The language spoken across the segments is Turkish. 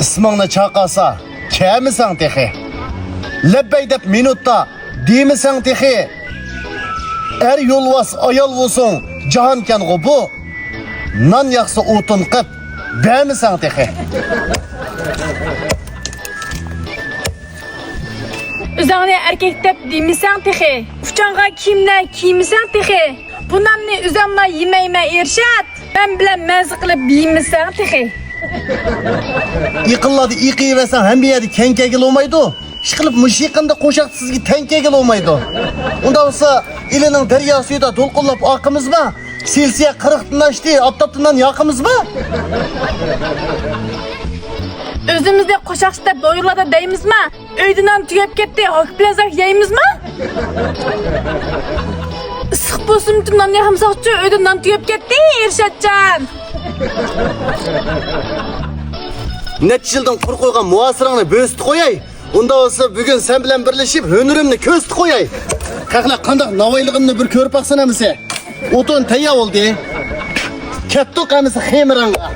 İsmingni chaqasa, kemisan texi. Lebbey deb minutda demisan texi. Er yo'lvas ayol bo'lsin, jahon kango bu. Non yaqsa o'tin qib, bemisan texi. Üzerine erkek dep demisan texi. Uçanga kimler kiymisan texi. Bunamni üzerine yemeyme irşat. Ben bile mezzi qilib yemisan texi. Iqilladi iqiyversan ham bir yerda tenkegil olmaydi. Ishqilib mushiqinda qo'shaq sizga tenkegil olmaydi. Unda bo'lsa ilining daryo suyida to'lqinlab oqimizmi? Selsiya 40 dan oshdi, oftobdan yoqimizmi? Özümüzde koşakçıda doyurlarda deyimiz mi? Öydünden tüyep gitti, hokplazak yayımız mı? Sık bolsun bütün nan yakımsakçı öydünden tüyep gitti, İrşatcan. Necha yildan qur qo'ygan muasirangni bo'zdi qo'yay. Unda bo'lsa bugun sen bilan birlashib ho'nurimni ko'zdi qo'yay. Qaqla qanday navoiyligimni bir ko'rib baqsan amisi. O'tin tayyor bo'ldi. Katta qamisi xemiranga.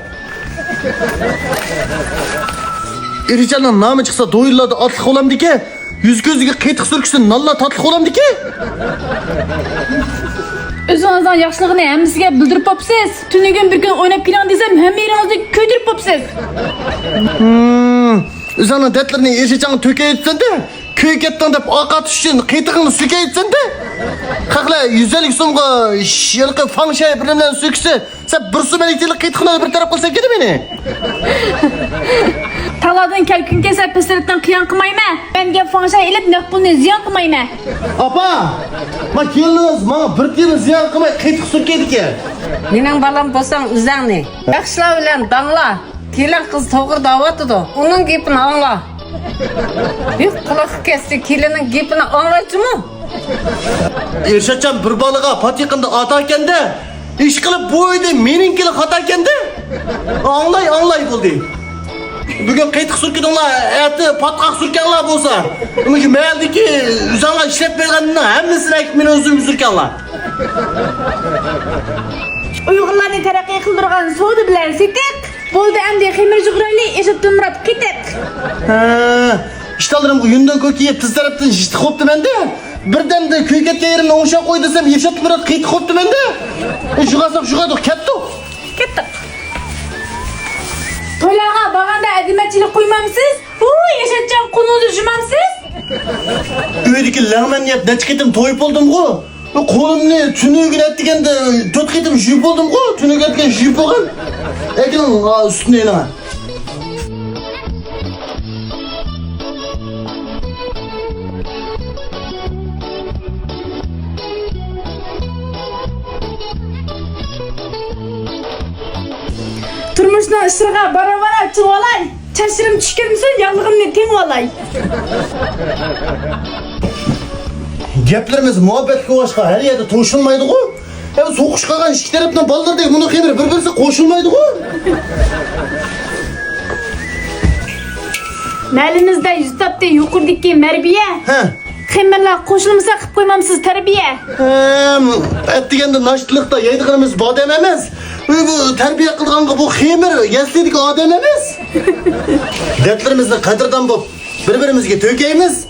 Irjanning nomi chiqsa do'yillarda otliq bo'lamdiki, yuz ko'ziga qiytiq surksin, nalla tatliq bo'lamdiki. Özünüzden yaxşılığını hemisiga bildirip popsiz. Tünügün bir gün oynap kilan desem hem yerinizi köydürüp popsiz. Özünün detlerini Irjanning töke etsen de, köy ketdan deb oqat uchun qiytiqni suka etsen de. Qaqla 150 so'mga yilqi fangshay bilan suksa, sen bir sumeliklik qiytiqni bir taraf qilsa kerak meni. Taladın kelkün keser peseretten kıyan kımayma. Ben gel fanşay elip nakbulunu ziyan kımayma. Apa, ma keliniz, mana bir tiyini ziyon qilmay qiytiq surkaydi ki. Mening balam bo'lsang o'zingni. Yaxshilar bilan dangla. Kelin qiz to'g'ri da'vatidi. Uning gapini angla. Yo'q, quloq kesdi, kelining gapini anglaychimi? Irshadjon bir bolaga patiqinda ota ekanda, ish qilib bu uyda meninkini xato ekanda. Anglay bo'ldi. Bugun qiytiq surkidinglar, ati patqoq surkanlar bo'lsa, unga mayaldiki, o'zinglar ishlab bergandan hammasini aytib meni o'zim surkanlar. Uyg'urlarni taraqqiy qildirgan so'di bilan setik. Bo'ldi endi xemir juqrayli eshit tumrab ketek. İştalarim bu yünden kökeyip tız taraftan işte koptu bende. Birden de köy ketken yerimden oşa koy desem Irşat Murat kıyıt koptu bende. Şu kadar kettu. Kettik. Toylarga baganda adimetçilik koymamışsınız. Yaşatcan konuğuzu jumamsınız. Öydeki lağmen yap ne çıkıtım toyup oldum ku. Kolumni tünüğün ettikende tut kıytım jüp oldum ku. Tünüğün ettiken jüp olgan. Ekinin üstüne inana. Turmuşdan ışırga bara çık olay. Çaşırım tüşkürmüsün yanlığımni tem olay. Geplerimiz muhabbetke başka her yerde toşulmaydı ku. Hem sokuş kalkan iki tarafından ballar değil bunu kemir birbirine koşulmaydı ku. Melinizde yüztapte yukurdaki merbiye. Hemenler koşulmasa kıp koymamsız terbiye. Ettigende naştılıkta yaydıklarımız bu adam emez. Bu terbiye kılganға bu xemir yesledik adam emez. Dertlerimizde kadirdan bu birbirimizge tökeyimiz.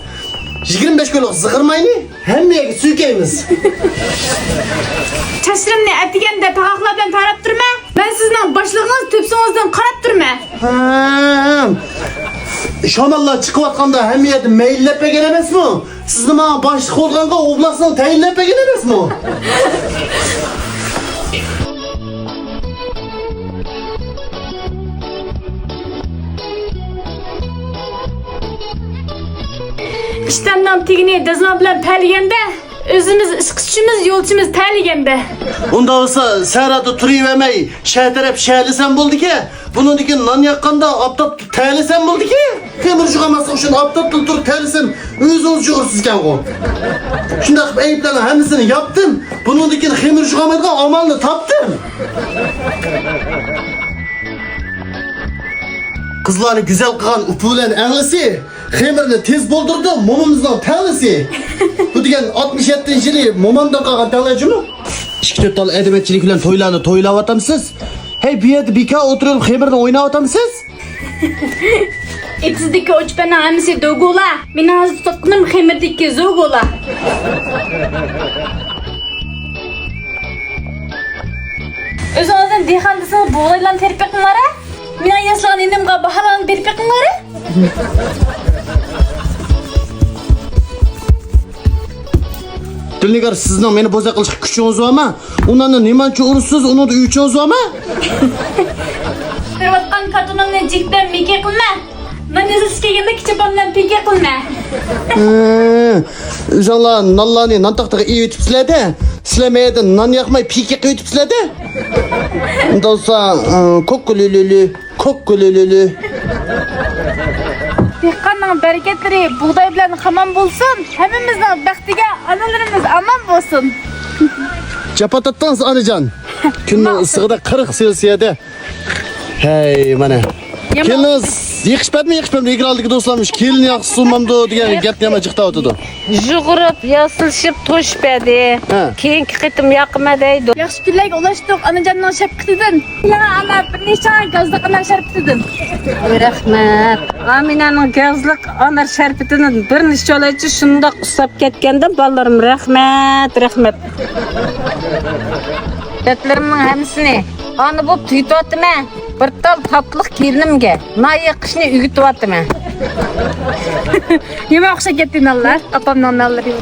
25 kiloluk zıkırmayını hemmeye süykeyimiz. Çaşırımni etigende takaklardan tarap durma. Ben sizden başlığınız tüpsünüzden karap durma. Şamallar çıkıp atqanda hemmeye meyillepe gelemez mi? Sizin bana başlık olğanға oblasını teyillepe gelemez mi? İştemden tigini dezma bilen perligende. Özümüz ışkışımız yolçumuz terligende. Onda olsa serada turuyvermey şehterep şehlisem buldu ki. Bunun için nan yakkanda aptap tehlisem buldu ki. Kemir çıkamazsa şunu aptap tur tehlisem özünüz çıkırsızken o. Şimdi eyiplerin hemsini yaptım. Bunun için kemir çıkamadığın amalını taptım. Kızlarını güzel kılan upulen enlisi. Xemirini tez buldurdu, momumuzdan tanesi. Bu degen 67 yılı momamdan kalkan tanıcı mı? 2-4 dal edebiyatçılık bilen toylarını toylap atamsız. Hey bir yerde bika oturup xemirini oynap atamsız. İçindeki uçpanın hamisi dogula. Benim hazır tutkunum xemirdeki zogula. Özünüzden dehandısınız buğlaylan terpekınları. Mina yaslan enimge bahalan terpekınları. Dilnigar sizning meni bo'za qilish kuchingiz bormi? Undan nimancha ursiz, uni uychingiz bormi? Kırvatkan kadınımla cikten mike kılma. Nanesi sikegende kiçapamdan pike kılma. O'zinglar nonlarni non taqtiga yutibsizlar-da. Sizlarmaydi non yoqmay pika yutibsizlar-da. Unda bo'lsa, kokkululu. Dehqonning bereketleri buğday bilan hamon bo'lsin. Hammamizning baxtiga analarimiz aman bo'lsin. Chapatatdan anajon. Kunning issig'ida 40 selsiyada. Hey, mana. Keliniz yig'ishmadimi? Ekrandagi do'stlarimiz kelin yaxshi sunmamdi degan gapni ham jiqta o'tdi. Jug'urib, yasilishib to'shpadi. Keyingi qitim yoqma deydi. Yaxshi kunlarga ulashdik anajonning shafqatidan. Yana ana bir necha gazliq anar sharpatidan. Rahmat. Aminaning gazliq anar sharpatidan bir nechalachi shundoq usab ketganda bolalarim rahmat. Betlarimning hammasini ana bu tuyutyapman. Bir tal tatlıq kelinimga nay qishni ugutyapman. Nima o'xshab ketdinglar? Apamning nonlari.